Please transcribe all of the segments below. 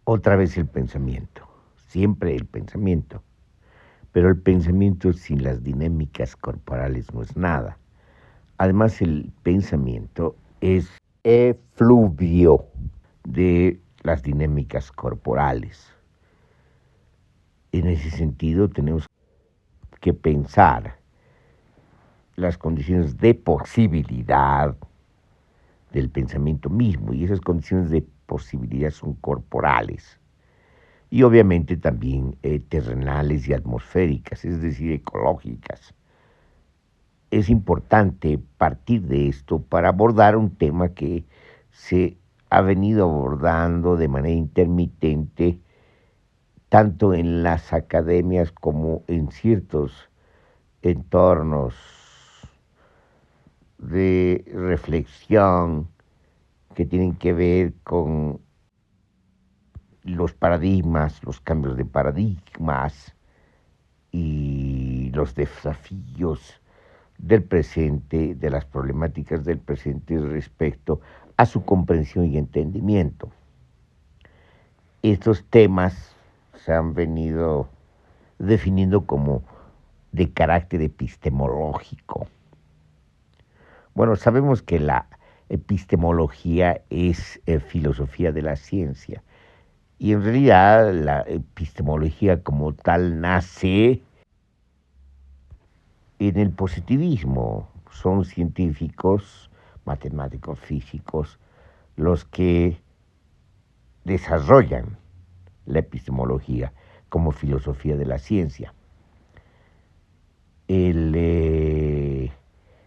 Otra vez el pensamiento, siempre el pensamiento, pero el pensamiento sin las dinámicas corporales no es nada. Además, el pensamiento es efluvio de las dinámicas corporales. En ese sentido, tenemos que pensar las condiciones de posibilidad del pensamiento mismo, y esas condiciones de posibilidad son corporales y obviamente también terrenales y atmosféricas, es decir, ecológicas. Es importante partir de esto para abordar un tema que se ha venido abordando de manera intermitente tanto en las academias como en ciertos entornos de reflexión que tienen que ver con los paradigmas, los cambios de paradigmas y los desafíos del presente, de las problemáticas del presente respecto a su comprensión y entendimiento. Estos temas se han venido definiendo como de carácter epistemológico. Bueno, sabemos que la epistemología es filosofía de la ciencia, y en realidad la epistemología como tal nace en el positivismo. Son científicos, matemáticos, físicos, los que desarrollan la epistemología como filosofía de la ciencia. El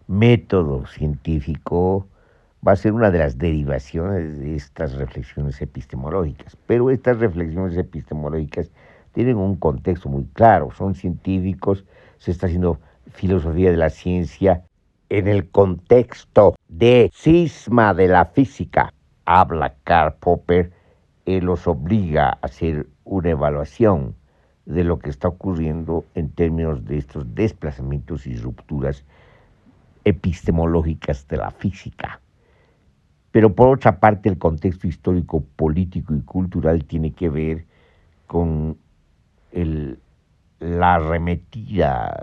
método científico va a ser una de las derivaciones de estas reflexiones epistemológicas, pero estas reflexiones epistemológicas tienen un contexto muy claro, son científicos, se está haciendo filosofía de la ciencia en el contexto de cisma de la física. Habla Karl Popper, los obliga a hacer una evaluación de lo que está ocurriendo en términos de estos desplazamientos y rupturas epistemológicas de la física. Pero por otra parte, el contexto histórico, político y cultural tiene que ver con la arremetida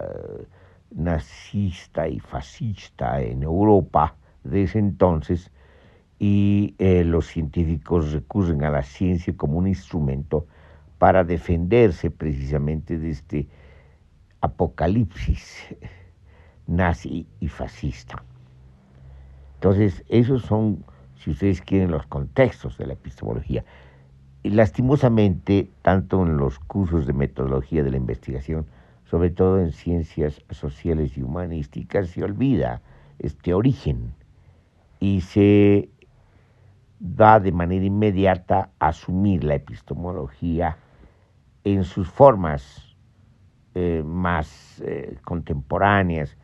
nazista y fascista en Europa de ese entonces, y los científicos recurren a la ciencia como un instrumento para defenderse precisamente de este apocalipsis nazi y fascista. Entonces, esos son, si ustedes quieren, los contextos de la epistemología. Y lastimosamente, tanto en los cursos de metodología de la investigación, sobre todo en ciencias sociales y humanísticas, se olvida este origen y se da de manera inmediata a asumir la epistemología en sus formas más contemporáneas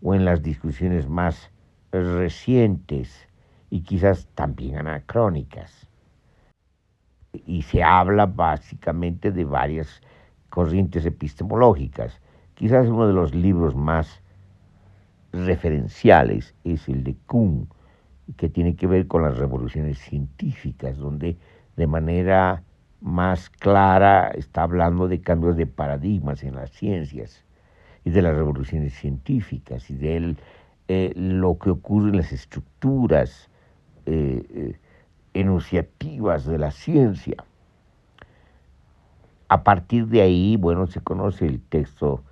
o en las discusiones más recientes y quizás también anacrónicas. Y se habla básicamente de varias corrientes epistemológicas. Quizás uno de los libros más referenciales es el de Kuhn, que tiene que ver con las revoluciones científicas, donde de manera más clara está hablando de cambios de paradigmas en las ciencias y de las revoluciones científicas y de lo que ocurre en las estructuras enunciativas de la ciencia. A partir de ahí, bueno, se conoce el texto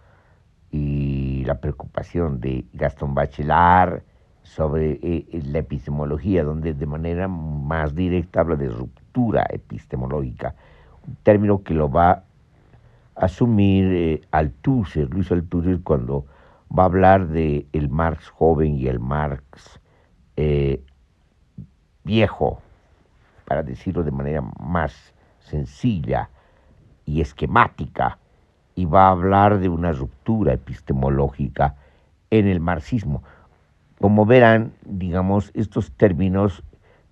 y la preocupación de Gaston Bachelard sobre la epistemología, donde de manera más directa habla de ruptura epistemológica, un término que lo va a asumir Althusser, Luis Althusser, cuando va a hablar de el Marx joven y el Marx viejo, para decirlo de manera más sencilla y esquemática, y va a hablar de una ruptura epistemológica en el marxismo. Como verán, digamos, estos términos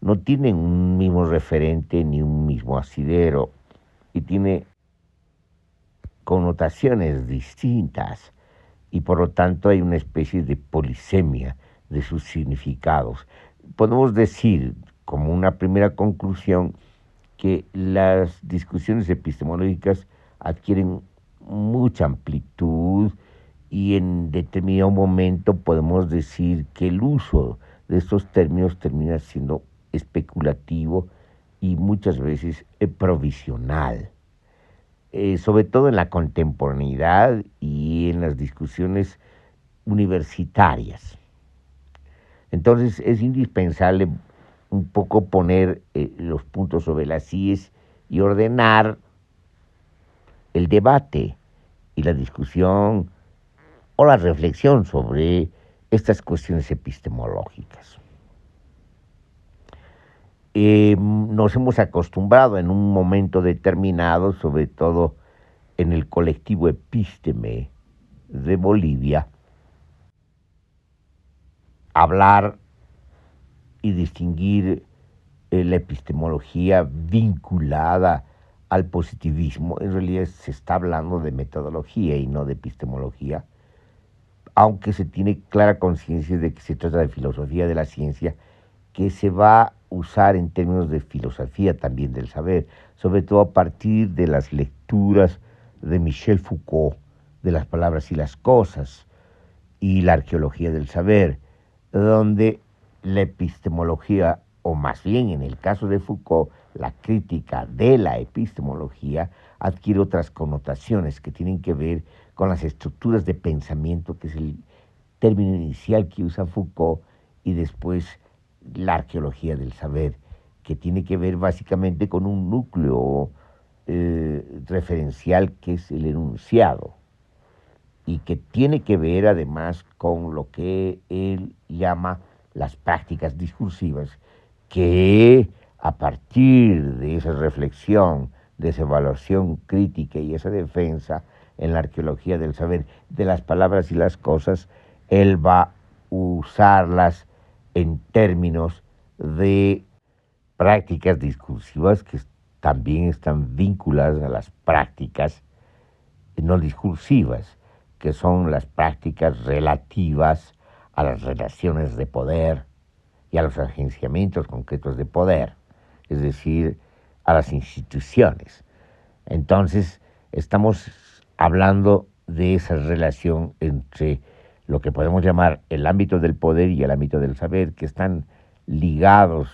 no tienen un mismo referente ni un mismo asidero y tiene connotaciones distintas y por lo tanto hay una especie de polisemia de sus significados. Podemos decir, como una primera conclusión, que las discusiones epistemológicas adquieren mucha amplitud y en determinado momento podemos decir que el uso de estos términos termina siendo especulativo y muchas veces provisional, sobre todo en la contemporaneidad y en las discusiones universitarias. Entonces es indispensable un poco poner los puntos sobre las IES y ordenar el debate y la discusión o la reflexión sobre estas cuestiones epistemológicas. Nos hemos acostumbrado en un momento determinado, sobre todo en el colectivo Epísteme de Bolivia, a hablar y distinguir la epistemología vinculada al positivismo. En realidad se está hablando de metodología y no de epistemología, aunque se tiene clara conciencia de que se trata de filosofía de la ciencia, que se va a usar en términos de filosofía también del saber, sobre todo a partir de las lecturas de Michel Foucault, de las palabras y las cosas, y la arqueología del saber, donde la epistemología, o más bien en el caso de Foucault, la crítica de la epistemología adquiere otras connotaciones que tienen que ver con las estructuras de pensamiento, que es el término inicial que usa Foucault, y después la arqueología del saber, que tiene que ver básicamente con un núcleo referencial que es el enunciado, y que tiene que ver además con lo que él llama las prácticas discursivas, que a partir de esa reflexión, de esa evaluación crítica y esa defensa en la arqueología del saber de las palabras y las cosas, él va a usarlas en términos de prácticas discursivas que también están vinculadas a las prácticas no discursivas, que son las prácticas relativas a las relaciones de poder y a los agenciamientos concretos de poder, es decir, a las instituciones. Entonces, estamos hablando de esa relación entre lo que podemos llamar el ámbito del poder y el ámbito del saber, que están ligados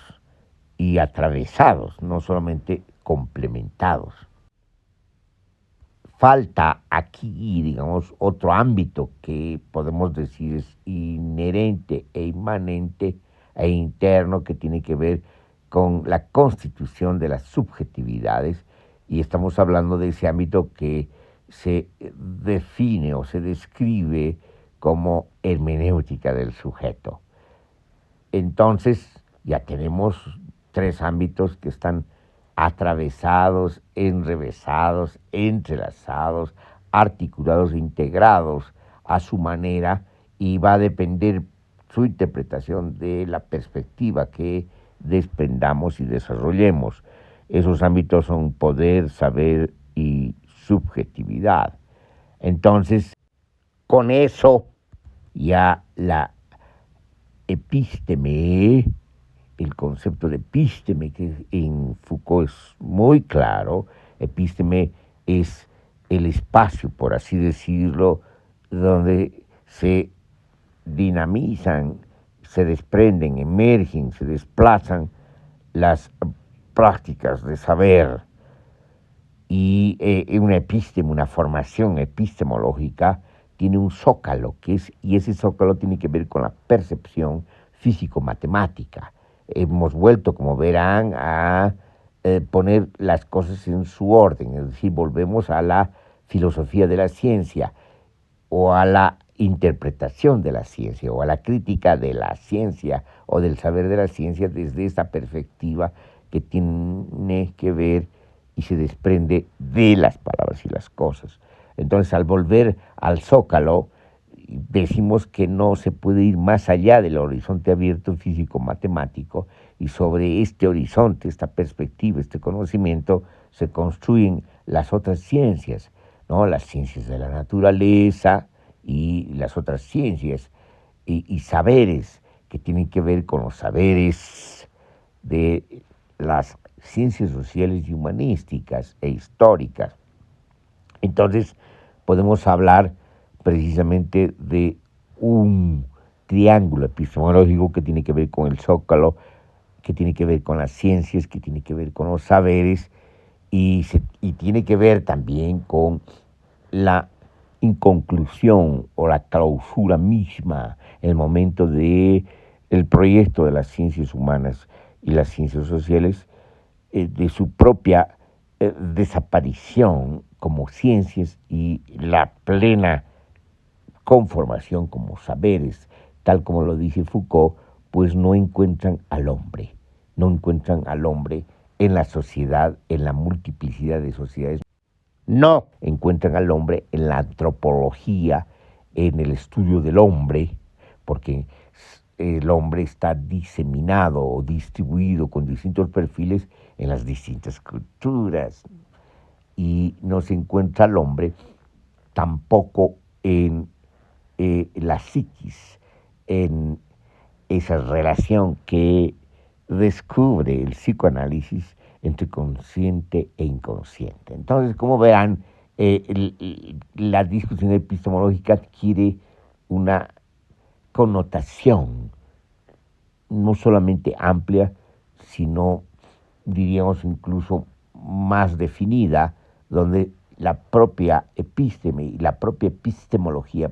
y atravesados, no solamente complementados. Falta aquí, digamos, otro ámbito que podemos decir es inherente e inmanente e interno, que tiene que ver con la constitución de las subjetividades, y estamos hablando de ese ámbito que se define o se describe como hermenéutica del sujeto. Entonces ya tenemos tres ámbitos que están atravesados, enrevesados, entrelazados, articulados e integrados a su manera, y va a depender su interpretación de la perspectiva que desprendamos y desarrollemos. Esos ámbitos son poder, saber y subjetividad. Entonces, con eso ya la epísteme, el concepto de epísteme, que en Foucault es muy claro. Epísteme es el espacio, por así decirlo, donde se dinamizan, se desprenden, emergen, se desplazan las prácticas de saber. Y una epísteme, una formación epistemológica, tiene un zócalo, y ese zócalo tiene que ver con la percepción físico-matemática. Hemos vuelto, como verán, a poner las cosas en su orden, es decir, volvemos a la filosofía de la ciencia, o a la interpretación de la ciencia, o a la crítica de la ciencia, o del saber de la ciencia desde esta perspectiva que tiene que ver y se desprende de las palabras y las cosas. Entonces, al volver al zócalo, decimos que no se puede ir más allá del horizonte abierto físico-matemático, y sobre este horizonte, esta perspectiva, este conocimiento, se construyen las otras ciencias, ¿no? Las ciencias de la naturaleza y las otras ciencias y saberes que tienen que ver con los saberes de las ciencias sociales y humanísticas e históricas. Entonces, podemos hablar precisamente de un triángulo epistemológico que tiene que ver con el zócalo, que tiene que ver con las ciencias, que tiene que ver con los saberes y tiene que ver también con la inconclusión o la clausura misma, el momento de el proyecto de las ciencias humanas y las ciencias sociales, de su propia desaparición como ciencias y la plena conformación como saberes, tal como lo dice Foucault, pues no encuentran al hombre, no encuentran al hombre en la sociedad, en la multiplicidad de sociedades, no encuentran al hombre en la antropología, en el estudio del hombre, porque el hombre está diseminado o distribuido con distintos perfiles en las distintas culturas y no se encuentra al hombre tampoco en la psiquis, en esa relación que descubre el psicoanálisis entre consciente e inconsciente. Entonces, como verán, la discusión epistemológica adquiere una connotación no solamente amplia, sino, diríamos, incluso más definida, donde la propia epísteme y la propia epistemología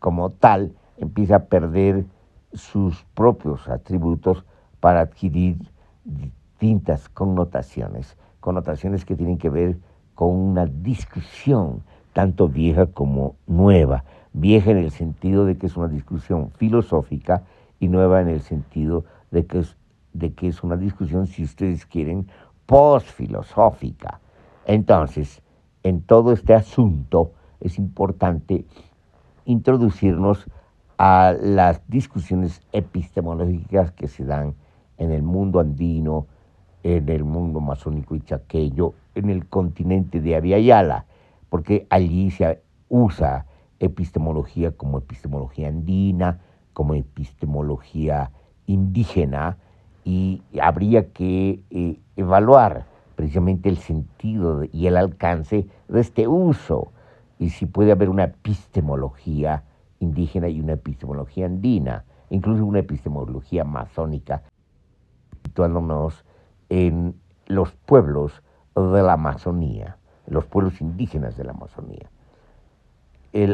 como tal empieza a perder sus propios atributos para adquirir distintas connotaciones, connotaciones que tienen que ver con una discusión tanto vieja como nueva, vieja en el sentido de que es una discusión filosófica y nueva en el sentido de que es una discusión, si ustedes quieren, postfilosófica. Entonces, en todo este asunto es importante introducirnos a las discusiones epistemológicas que se dan en el mundo andino, en el mundo masónico y chaqueño, en el continente de Abya-Yala, porque allí se usa epistemología como epistemología andina, como epistemología indígena, y habría que evaluar precisamente el sentido y el alcance de este uso, y si puede haber una epistemología indígena y una epistemología andina, incluso una epistemología masónica, situándonos en los pueblos de la Amazonía, los pueblos indígenas de la Amazonía.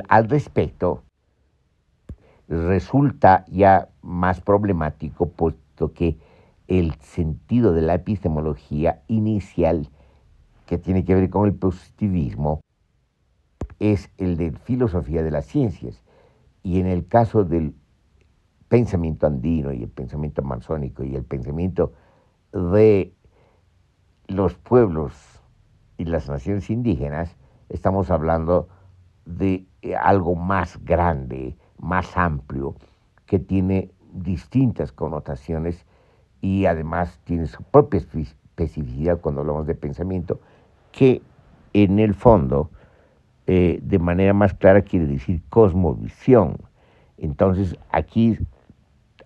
Al respecto, resulta ya más problemático, puesto que el sentido de la epistemología inicial, que tiene que ver con el positivismo, es el de filosofía de las ciencias. Y en el caso del pensamiento andino y el pensamiento amazónico y el pensamiento de los pueblos y las naciones indígenas, estamos hablando de algo más grande, más amplio, que tiene distintas connotaciones y además tiene su propia especificidad cuando hablamos de pensamiento, que en el fondo, de manera más clara, quiere decir cosmovisión. Entonces, aquí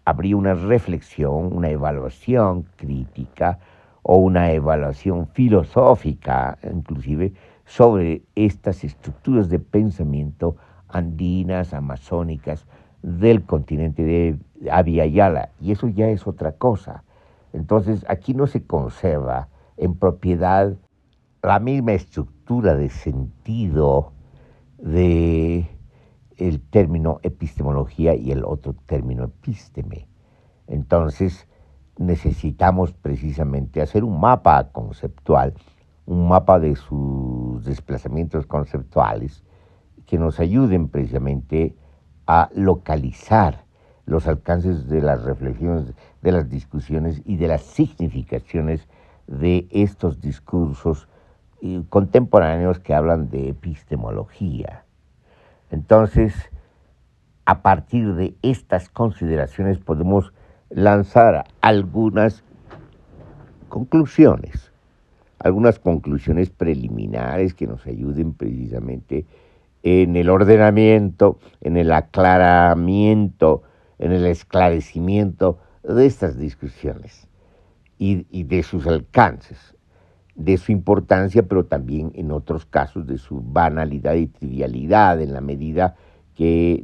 habría una reflexión, una evaluación crítica o una evaluación filosófica, inclusive, sobre estas estructuras de pensamiento andinas, amazónicas, del continente de Abya-Yala, y eso ya es otra cosa. Entonces, aquí no se conserva en propiedad la misma estructura de sentido de el término epistemología y el otro término epísteme. Entonces, necesitamos precisamente hacer un mapa conceptual, un mapa de sus desplazamientos conceptuales que nos ayuden precisamente a localizar los alcances de las reflexiones, de las discusiones y de las significaciones de estos discursos contemporáneos que hablan de epistemología. Entonces, a partir de estas consideraciones podemos lanzar algunas conclusiones preliminares que nos ayuden precisamente en el ordenamiento, en el aclaramiento, en el esclarecimiento de estas discusiones. y de sus alcances, de su importancia, pero también en otros casos de su banalidad y trivialidad, en la medida que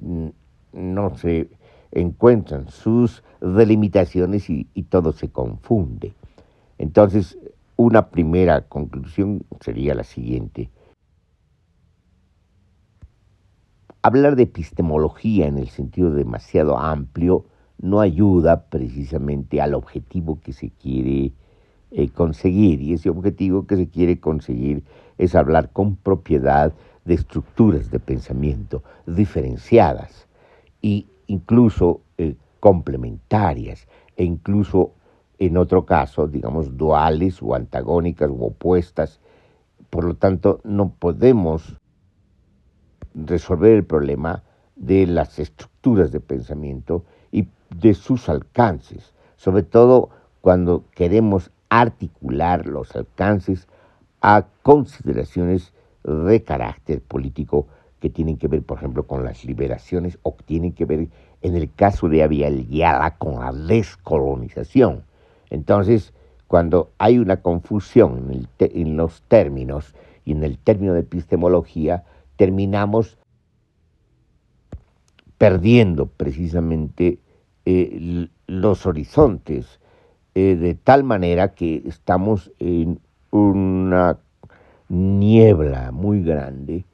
no se encuentran sus delimitaciones y todo se confunde. Entonces, una primera conclusión sería la siguiente. Hablar de epistemología en el sentido demasiado amplio no ayuda precisamente al objetivo que se quiere conseguir, y ese objetivo que se quiere conseguir es hablar con propiedad de estructuras de pensamiento diferenciadas e incluso complementarias, e incluso en otro caso, digamos, duales o antagónicas o opuestas. Por lo tanto, no podemos resolver el problema de las estructuras de pensamiento y de sus alcances, sobre todo cuando queremos articular los alcances a consideraciones de carácter político que tienen que ver, por ejemplo, con las liberaciones o que tienen que ver, en el caso de Abya Yala, con la descolonización. Entonces, cuando hay una confusión en los términos y en el término de epistemología, terminamos perdiendo precisamente los horizontes, de tal manera que estamos en una niebla muy grande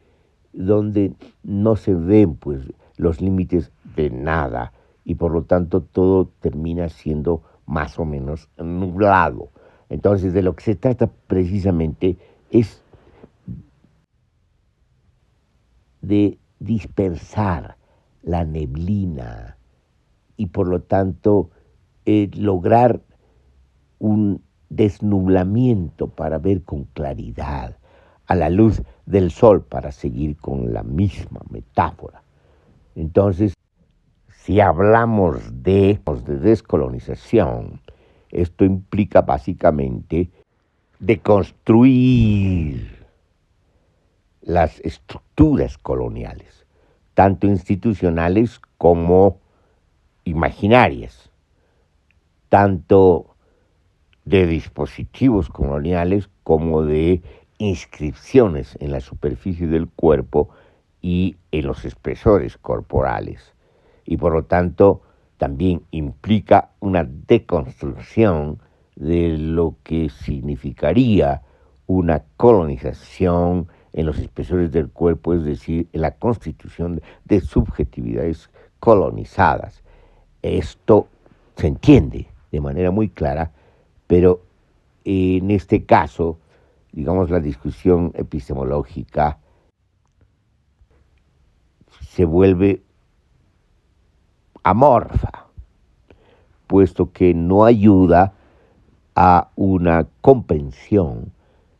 donde no se ven pues los límites de nada y por lo tanto todo termina siendo más o menos nublado. Entonces de lo que se trata precisamente es de dispersar la neblina y por lo tanto lograr un desnublamiento para ver con claridad, a la luz del sol, para seguir con la misma metáfora. Entonces, si hablamos de descolonización, esto implica básicamente deconstruir las estructuras coloniales, tanto institucionales como imaginarias, tanto de dispositivos coloniales como de inscripciones en la superficie del cuerpo y en los expresores corporales. Y por lo tanto también implica una deconstrucción de lo que significaría una colonización en los expresores del cuerpo, es decir, en la constitución de subjetividades colonizadas. Esto se entiende de manera muy clara, pero en este caso, digamos, la discusión epistemológica se vuelve amorfa, puesto que no ayuda a una comprensión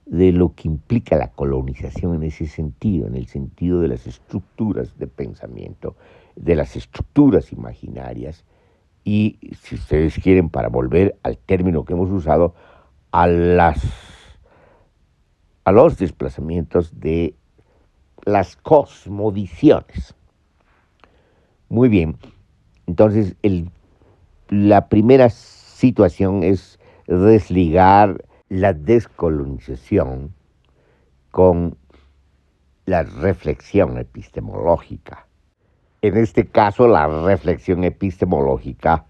de lo que implica la colonización en ese sentido, en el sentido de las estructuras de pensamiento, de las estructuras imaginarias, y si ustedes quieren, para volver al término que hemos usado, a los desplazamientos de las cosmovisiones. Muy bien, entonces la primera situación es desligar la descolonización con la reflexión epistemológica. En este caso, la reflexión epistemológica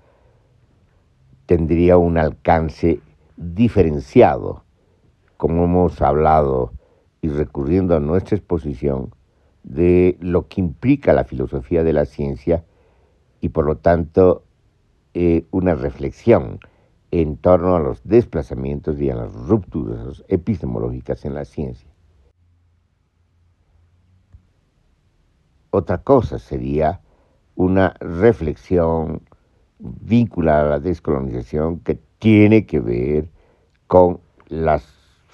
tendría un alcance diferenciado, como hemos hablado y recurriendo a nuestra exposición, de lo que implica la filosofía de la ciencia y por lo tanto una reflexión en torno a los desplazamientos y a las rupturas epistemológicas en la ciencia. Otra cosa sería una reflexión vinculada a la descolonización que tiene que ver con las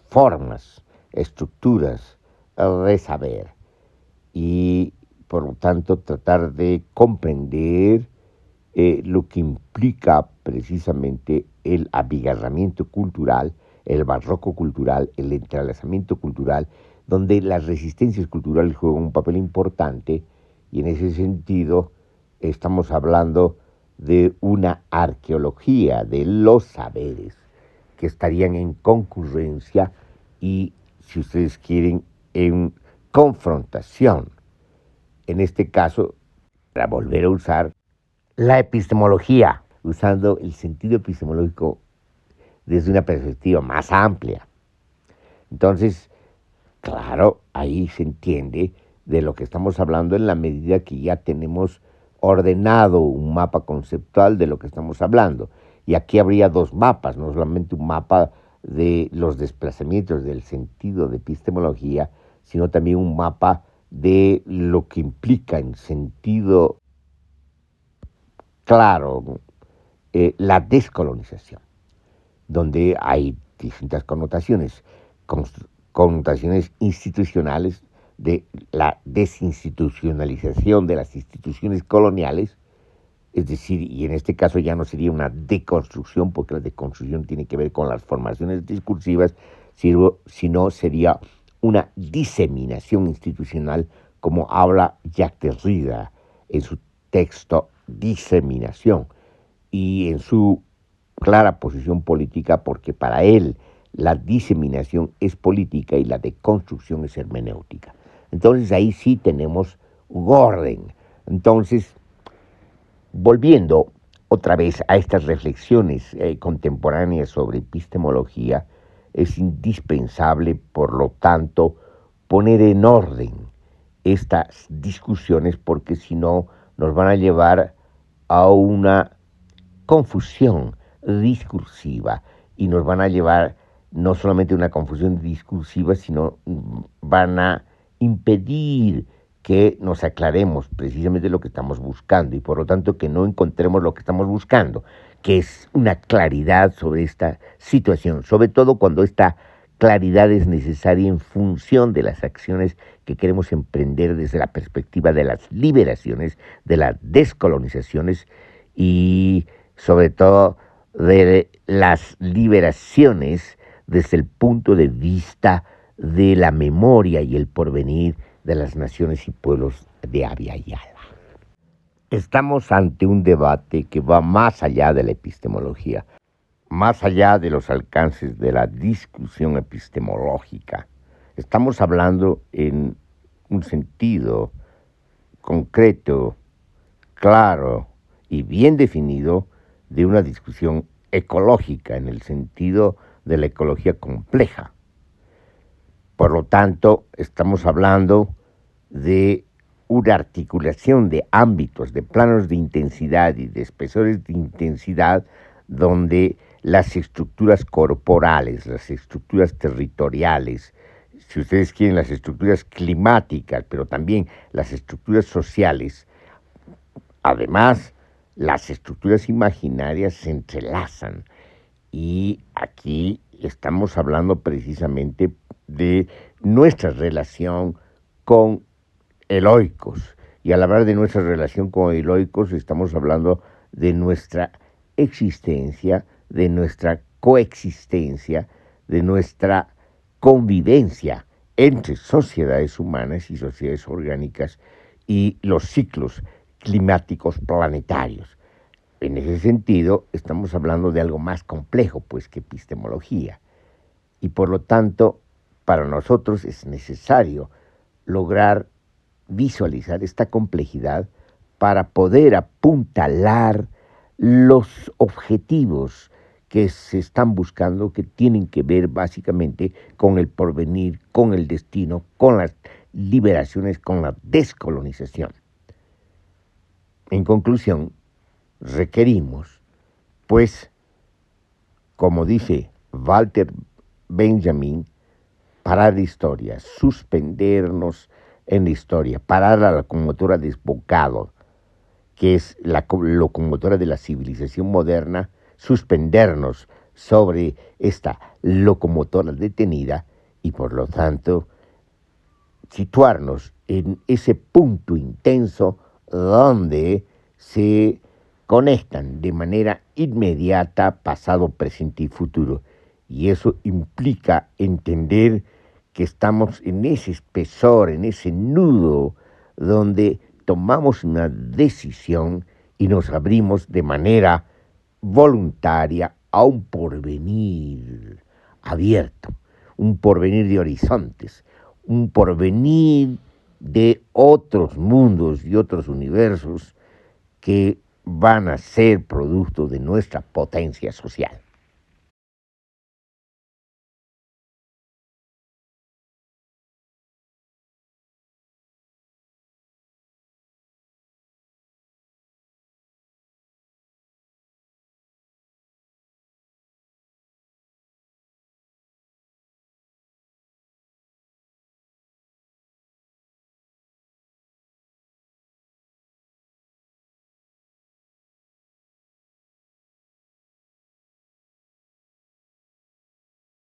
formas, estructuras de saber y por lo tanto tratar de comprender lo que implica precisamente el abigarramiento cultural, el barroco cultural, el entrelazamiento cultural, donde las resistencias culturales juegan un papel importante y en ese sentido estamos hablando de una arqueología de los saberes que estarían en concurrencia y, si ustedes quieren, en confrontación. En este caso, para volver a usar la epistemología, usando el sentido epistemológico desde una perspectiva más amplia. Entonces, claro, ahí se entiende de lo que estamos hablando en la medida que ya tenemos ordenado un mapa conceptual de lo que estamos hablando. Y aquí habría dos mapas, no solamente un mapa de los desplazamientos del sentido de epistemología, sino también un mapa de lo que implica en sentido claro la descolonización, donde hay distintas connotaciones, connotaciones institucionales de la desinstitucionalización de las instituciones coloniales, es decir, y en este caso ya no sería una deconstrucción, porque la deconstrucción tiene que ver con las formaciones discursivas, sino sería una diseminación institucional, como habla Jacques Derrida en su texto Diseminación, y en su clara posición política, porque para él la diseminación es política y la deconstrucción es hermenéutica. Entonces ahí sí tenemos un orden. Entonces, volviendo otra vez a estas reflexiones contemporáneas sobre epistemología, es indispensable, por lo tanto, poner en orden estas discusiones, porque si no nos van a llevar a una confusión discursiva y nos van a llevar no solamente a una confusión discursiva, sino van a impedir que nos aclaremos precisamente lo que estamos buscando y por lo tanto que no encontremos lo que estamos buscando, que es una claridad sobre esta situación, sobre todo cuando esta claridad es necesaria en función de las acciones que queremos emprender desde la perspectiva de las liberaciones, de las descolonizaciones y sobre todo de las liberaciones desde el punto de vista de la memoria y el porvenir de las naciones y pueblos de Abya Yala. Estamos ante un debate que va más allá de la epistemología, más allá de los alcances de la discusión epistemológica. Estamos hablando en un sentido concreto, claro y bien definido de una discusión ecológica en el sentido de la ecología compleja. Por lo tanto, estamos hablando de una articulación de ámbitos, de planos de intensidad y de espesores de intensidad donde las estructuras corporales, las estructuras territoriales, si ustedes quieren las estructuras climáticas, pero también las estructuras sociales, además las estructuras imaginarias se entrelazan. Y aquí estamos hablando precisamente de nuestra relación con eloicos. Y al hablar de nuestra relación con eloicos, estamos hablando de nuestra existencia, de nuestra coexistencia, de nuestra convivencia entre sociedades humanas y sociedades orgánicas y los ciclos climáticos planetarios. En ese sentido, estamos hablando de algo más complejo, pues, que epistemología. Y por lo tanto, para nosotros es necesario lograr visualizar esta complejidad para poder apuntalar los objetivos que se están buscando, que tienen que ver básicamente con el porvenir, con el destino, con las liberaciones, con la descolonización. En conclusión, requerimos, pues, como dice Walter Benjamin, parar la historia, suspendernos en la historia, parar a la locomotora desbocado, que es la locomotora de la civilización moderna, suspendernos sobre esta locomotora detenida y por lo tanto situarnos en ese punto intenso donde se conectan de manera inmediata pasado, presente y futuro. Y eso implica entender que estamos en ese espesor, en ese nudo donde tomamos una decisión y nos abrimos de manera voluntaria a un porvenir abierto, un porvenir de horizontes, un porvenir de otros mundos y otros universos que van a ser producto de nuestra potencia social.